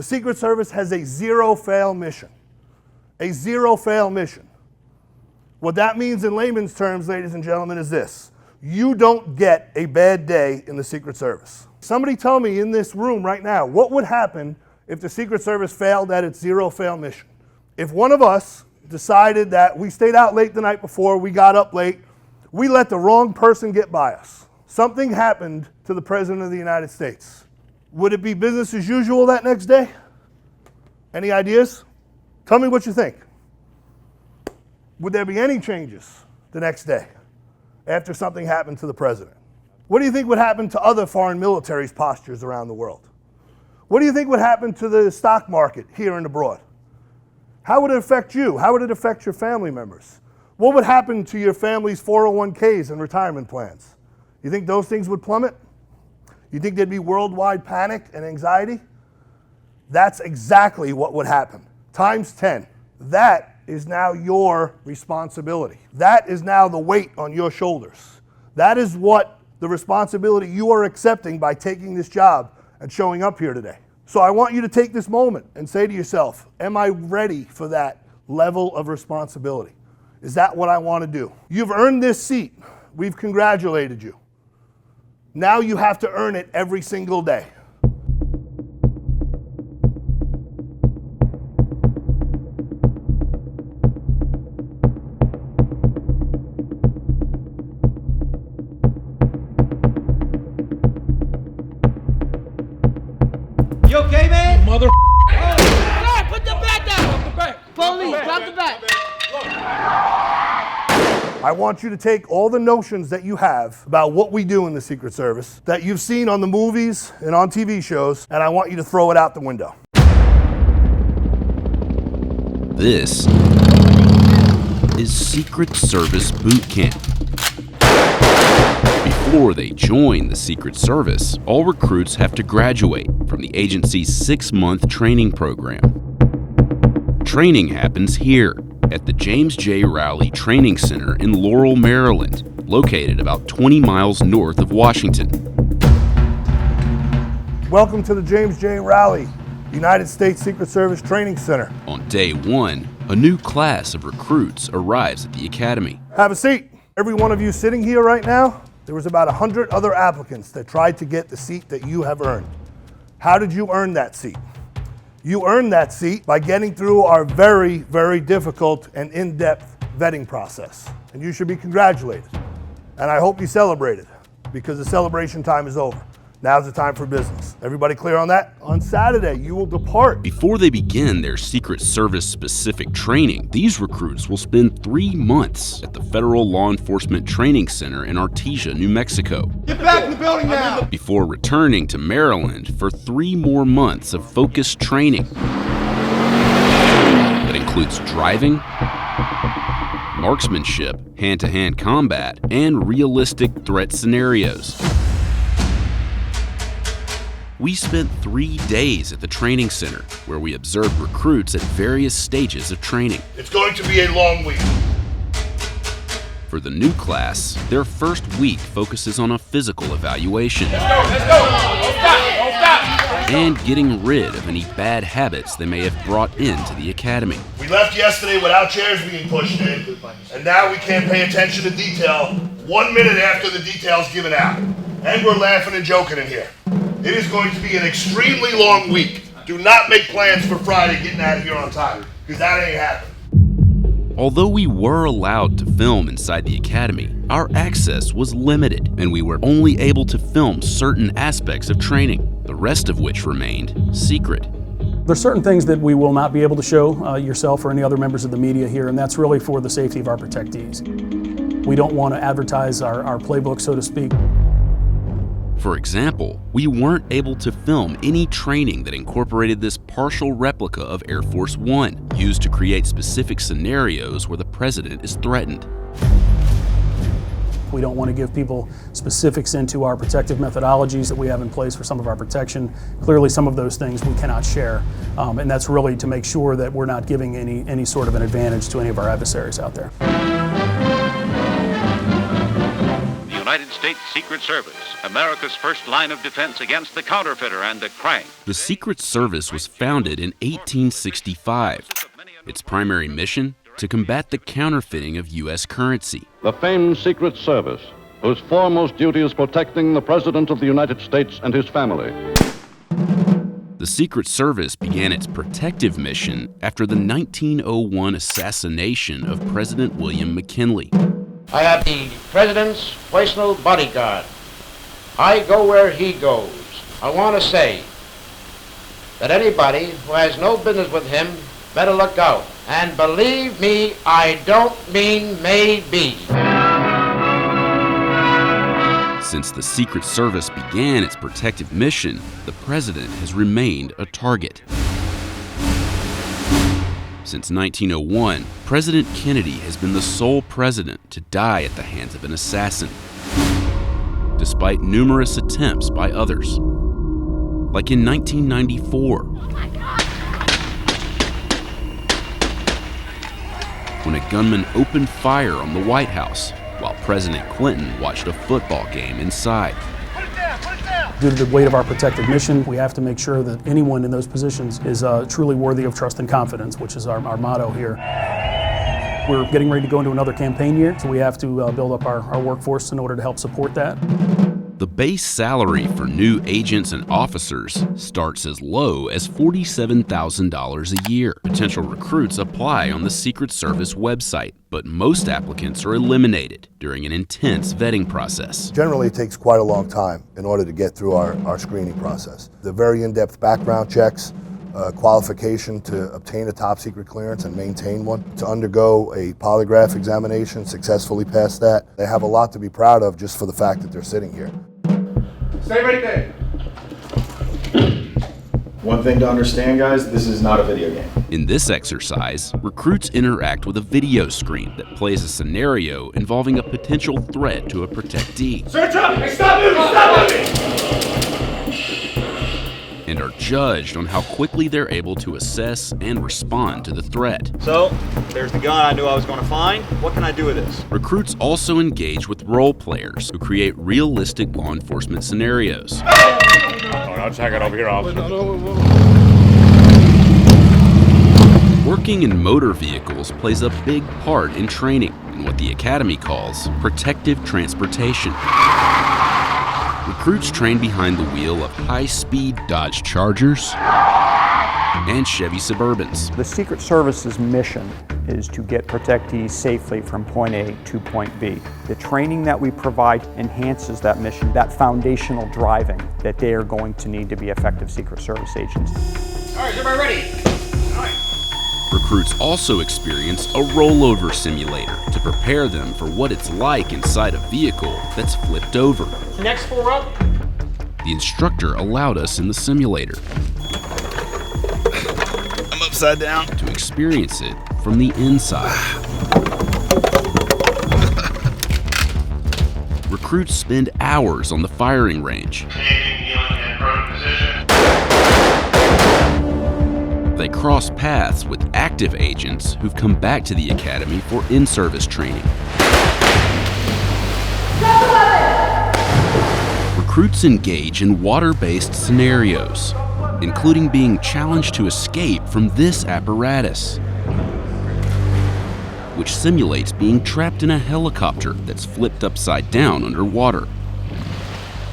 The Secret Service has a zero-fail mission. A zero-fail mission. What that means in layman's terms, ladies and gentlemen, is this. You don't get a bad day in the Secret Service. Somebody tell me in this room right now, what would happen if the Secret Service failed at its zero-fail mission? If one of us decided that we stayed out late the night before, we got up late, we let the wrong person get by us. Something happened to the President of the United States. Would it be business as usual that next day? Any ideas? Tell me what you think. Would there be any changes the next day after something happened to the President? What do you think would happen to other foreign militaries' postures around the world? What do you think would happen to the stock market here and abroad? How would it affect you? How would it affect your family members? What would happen to your family's 401ks and retirement plans? You think those things would plummet? You think there'd be worldwide panic and anxiety? That's exactly what would happen. Times 10. That is now your responsibility. That is now the weight on your shoulders. That is what the responsibility you are accepting by taking this job and showing up here today. So I want you to take this moment and say to yourself, am I ready for that level of responsibility? Is that what I want to do? You've earned this seat. We've congratulated you. Now you have to earn it every single day. You okay, man? Mother. Hey, put the bat down. Drop the bat. Police, drop the bat. I want you to take all the notions that you have about what we do in the Secret Service that you've seen on the movies and on TV shows, and I want you to throw it out the window. This is Secret Service Boot Camp. Before they join the Secret Service, all recruits have to graduate from the agency's 6-month training program. Training happens here at the James J. Rowley Training Center in Laurel, Maryland, located about 20 miles north of Washington. Welcome to the James J. Rowley United States Secret Service Training Center. On day 1, a new class of recruits arrives at the academy. Have a seat. Every one of you sitting here right now, there was about 100 other applicants that tried to get the seat that you have earned. How did you earn that seat? You earned that seat by getting through our very, very difficult and in-depth vetting process. And you should be congratulated. And I hope you celebrated, because the celebration time is over. Now's the time for business. Everybody clear on that? On Saturday, you will depart. Before they begin their Secret Service specific training, these recruits will spend 3 months at the Federal Law Enforcement Training Center in Artesia, New Mexico. Get back in the building now. Before returning to Maryland for 3 more months of focused training that includes driving, marksmanship, hand-to-hand combat, and realistic threat scenarios. We spent 3 days at the training center, where we observed recruits at various stages of training. It's going to be a long week. For the new class, their first week focuses on a physical evaluation. Let's go. Don't stop. And getting rid of any bad habits they may have brought into the academy. We left yesterday without chairs being pushed in, and now we can't pay attention to detail 1 minute after the detail's given out. And we're laughing and joking in here. It is going to be an extremely long week. Do not make plans for Friday getting out of here on time, because that ain't happening. Although we were allowed to film inside the academy, our access was limited, and we were only able to film certain aspects of training, the rest of which remained secret. There's certain things that we will not be able to show yourself or any other members of the media here, and that's really for the safety of our protectees. We don't want to advertise our playbook, so to speak. For example, we weren't able to film any training that incorporated this partial replica of Air Force One, used to create specific scenarios where the president is threatened. We don't want to give people specifics into our protective methodologies that we have in place for some of our protection. Clearly, some of those things we cannot share, and that's really to make sure that we're not giving any sort of an advantage to any of our adversaries out there. The United States Secret Service, America's first line of defense against the counterfeiter and the crank. The Secret Service was founded in 1865. Its primary mission? To combat the counterfeiting of U.S. currency. The famed Secret Service, whose foremost duty is protecting the President of the United States and his family. The Secret Service began its protective mission after the 1901 assassination of President William McKinley. I am the President's personal bodyguard. I go where he goes. I want to say that anybody who has no business with him better look out. And believe me, I don't mean maybe. Since the Secret Service began its protective mission, the president has remained a target. Since 1901, President Kennedy has been the sole president to die at the hands of an assassin, despite numerous attempts by others. Like in 1994, when a gunman opened fire on the White House while President Clinton watched a football game inside. Due to the weight of our protective mission, we have to make sure that anyone in those positions is truly worthy of trust and confidence, which is our motto here. We're getting ready to go into another campaign year, so we have to build up our workforce in order to help support that. The base salary for new agents and officers starts as low as $47,000 a year. Potential recruits apply on the Secret Service website, but most applicants are eliminated during an intense vetting process. Generally, it takes quite a long time in order to get through our screening process. The very in-depth background checks, qualification to obtain a top secret clearance and maintain one, to undergo a polygraph examination, successfully pass that. They have a lot to be proud of just for the fact that they're sitting here. Stay right there. One thing to understand, guys, this is not a video game. In this exercise, recruits interact with a video screen that plays a scenario involving a potential threat to a protectee. Search up! Hey, stop moving! Stop moving! And are judged on how quickly they're able to assess and respond to the threat. So, there's the gun I knew I was going to find. What can I do with this? Recruits also engage with role players who create realistic law enforcement scenarios. I'll check it over here, officer. Working in motor vehicles plays a big part in training in what the Academy calls protective transportation. Recruits train behind the wheel of high-speed Dodge Chargers and Chevy Suburbans. The Secret Service's mission is to get protectees safely from point A to point B. The training that we provide enhances that mission, that foundational driving that they are going to need to be effective Secret Service agents. All right, everybody ready? All right. Recruits also experience a rollover simulator to prepare them for what it's like inside a vehicle that's flipped over. Next four up. The instructor allowed us in the simulator. I'm upside down. To experience it from the inside. Recruits spend hours on the firing range. They cross paths with active agents who've come back to the academy for in-service training. Recruits engage in water-based scenarios, including being challenged to escape from this apparatus, which simulates being trapped in a helicopter that's flipped upside down underwater.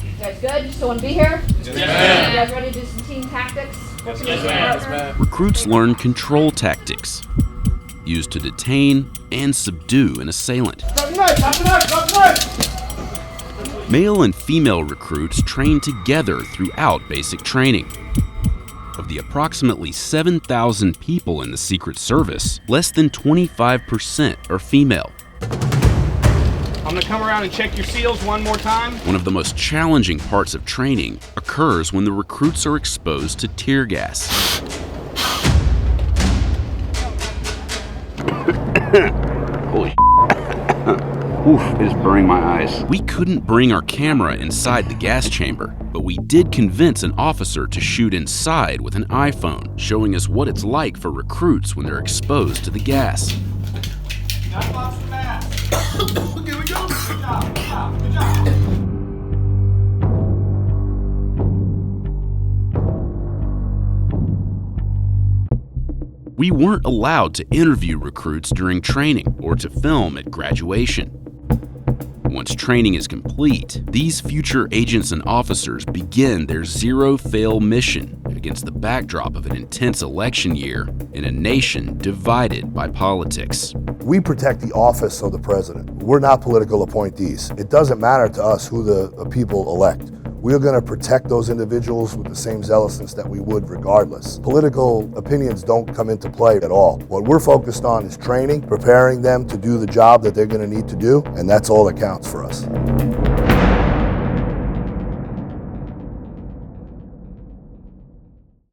You guys good? You still want to be here? Yes, ma'am. You guys ready to do some team tactics? Yes, ma'am. Recruits learn control tactics, used to detain and subdue an assailant. Male and female recruits train together throughout basic training. Of the approximately 7,000 people in the Secret Service, less than 25% are female. I'm gonna come around and check your seals one more time. One of the most challenging parts of training occurs when the recruits are exposed to tear gas. Holy Oof, it is burning my eyes. We couldn't bring our camera inside the gas chamber, but we did convince an officer to shoot inside with an iPhone, showing us what it's like for recruits when they're exposed to the gas. Here we go. Good job, good job, good job. We weren't allowed to interview recruits during training or to film at graduation. Once training is complete, these future agents and officers begin their zero-fail mission against the backdrop of an intense election year in a nation divided by politics. We protect the office of the president. We're not political appointees. It doesn't matter to us who the people elect. We're going to protect those individuals with the same zealousness that we would regardless. Political opinions don't come into play at all. What we're focused on is training, preparing them to do the job that they're going to need to do, and that's all that counts for us.